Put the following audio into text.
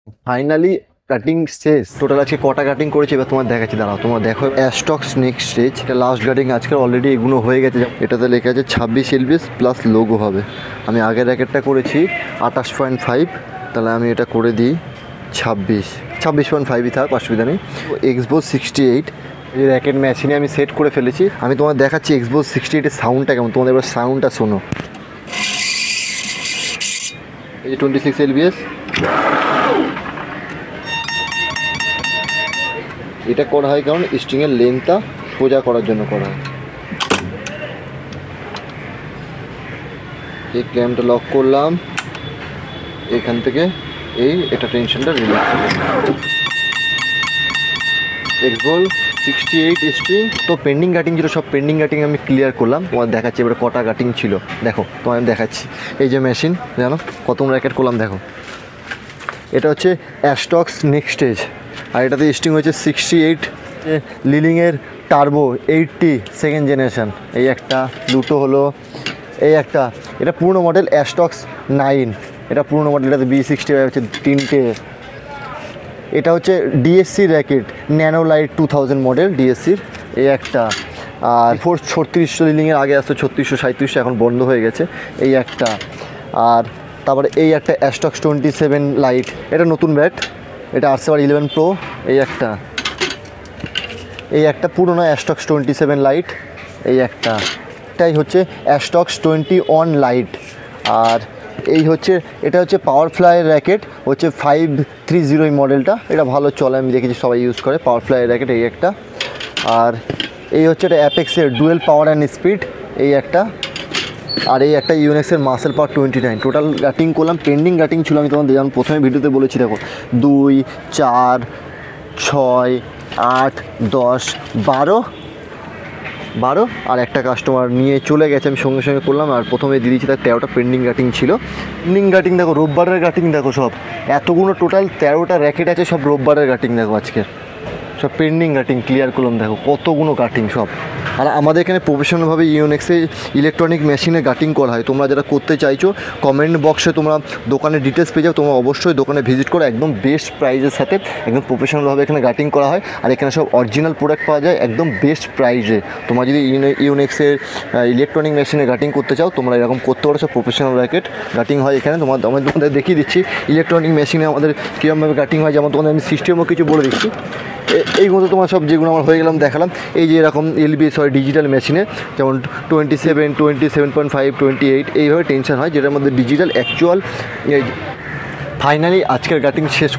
Finally cutting শেষ। Total আজকে কটা কাটিং করেছি এবার তোমার দেখাচ্ছি, দাঁড়াও তোমার দেখো। অ্যাস্টক্স নেক্সট স্টেজ, এটা লাস্ট কাটিং আজকে অলরেডি এগুলো হয়ে গেছে। এটাতে লেখা আছে 26 এলবিএস প্লাস লোগো হবে। আমি আগের র্যাকেটটা করেছি 28.5, তাহলে আমি এটা করে দিই 26.5ই থাক, অসুবিধা নেই। এক্সবোস 68 এই র্যাকেট মেশিনে আমি সেট করে ফেলেছি। আমি তোমার দেখাচ্ছি এক্সবোস 68 এর সাউন্ডটা কেমন, তোমাদের এবার সাউন্ডটা শোনো। এই যে 26 এলবিএস, এটা করা হয় কারণ স্ট্রিংয়ের লেন্থটা সোজা করার জন্য করা হয়। এই ক্ল্যাম্পটা লক করলাম, এখান থেকে এটা টেনশনটা রিলিজ করলাম। এক্সবোল 68 স্ট্রিং। তো পেন্ডিং কাটিং ছিল, সব পেন্ডিং কাটিং আমি ক্লিয়ার করলাম। তোমার দেখাচ্ছি এবারে কটা কাটিং ছিল, দেখো তোমার আমি দেখাচ্ছি। এই যে মেশিন, জানো কত র্যাকেট করলাম দেখো। এটা হচ্ছে অ্যাস্টক্স নেক্সট স্টেজ, আর এটাতে স্ট্রিং হচ্ছে 68, লিলিংয়ের টার্বো 80 সেকেন্ড জেনারেশন। এই একটা, দুটো হলো, এই একটা। এটা পুরনো মডেল অ্যাস্টক্স 9, এটা পুরনো মডেল। এটাতে B65 হচ্ছে 3টে। এটা হচ্ছে DSC racket, nano light 2000 model ডিএসসির, এই একটা। আর 3600 লিলিংয়ের আগে আসতো 3600 3700, এখন বন্ধ হয়ে গেছে, এই একটা। আর তারপরে এই একটা অ্যাস্টক্স 27 লাইট, এটা নতুন ব্যাট, এটা আরসেভার 11 প্রো, এই একটা। এই একটা পুরোনো অ্যাস্টক্স 27 লাইট, এই একটা। এটাই হচ্ছে অ্যাস্টক্স 21 লাইট। আর এই হচ্ছে, এটা হচ্ছে পাওয়ার ফ্লাইয়ের র্যাকেট, হচ্ছে 530 এই মডেলটা। এটা ভালো চলে, আমি দেখেছি সবাই ইউজ করে পাওয়ার ফ্লাইয়ের র্যাকেট, এই একটা। আর এই হচ্ছে এটা অ্যাপেক্সের ডুয়েল পাওয়ার অ্যান্ড স্পিড, এই একটা। আর এই একটা ইউনেক্সের মাসেল পাওয়ার 29। টোটাল কাটিং করলাম, পেন্ডিং কাটিং ছিল। আমি তোমাদের যেমন প্রথমে ভিডিওতে বলেছি, দেখো 2 4 6 8 10 12 আর একটা কাস্টমার নিয়ে চলে গেছে, আমি সঙ্গে সঙ্গে করলাম। আর প্রথমে দিয়ে দিয়েছি তার 13টা পেন্ডিং কাটিং ছিল। পেন্ডিং কাটিং দেখো, রোববারের কাটিং দেখো, সব এতগুলো টোটাল 13টা র্যাকেট আছে, সব রোববারের কাটিং দেখো। আজকের সব পেন্ডিং কাটিং ক্লিয়ার করলাম, দেখো কতগুলো কাটিং সব। আর আমাদের এখানে প্রফেশনালভাবে ইউনেক্সে ইলেকট্রনিক মেশিনে কাটিং করা হয়। তোমরা যারা করতে চাইছো কমেন্ট বক্সে তোমরা দোকানের ডিটেলস পেয়ে যাও, তোমরা অবশ্যই দোকানে ভিজিট করো। একদম বেস্ট প্রাইজের সাথে একদম প্রফেশনালভাবে এখানে কাটিং করা হয়। আর এখানে সব অরিজিনাল প্রোডাক্ট পাওয়া যায় একদম বেস্ট প্রাইজে। তোমরা যদি ইউনেক্সের ইলেকট্রনিক মেশিনে কাটিং করতে চাও, তোমরা এরকম করতে পারো। সব প্রফেশনাল র্যাকেট কাটিং হয় এখানে। তোমাদের দেখিয়ে দিচ্ছি ইলেকট্রনিক মেশিনে আমাদের কীরকমভাবে কাটিং হয়। যেমন তোমাদের আমি সিস্টেমও কিছু বলে দিচ্ছি। এইগুলো তোমার সব যেগুলো আমার হয়ে গেলাম দেখালাম। এই যে এরকম এলবিএস হয় ডিজিটাল মেশিনে, যেমন 27, 27.5, 28 এইভাবে টেনশন হয়, যেটার মধ্যে ডিজিটাল অ্যাকচুয়াল। ফাইনালি আজকের কাটিং শেষ।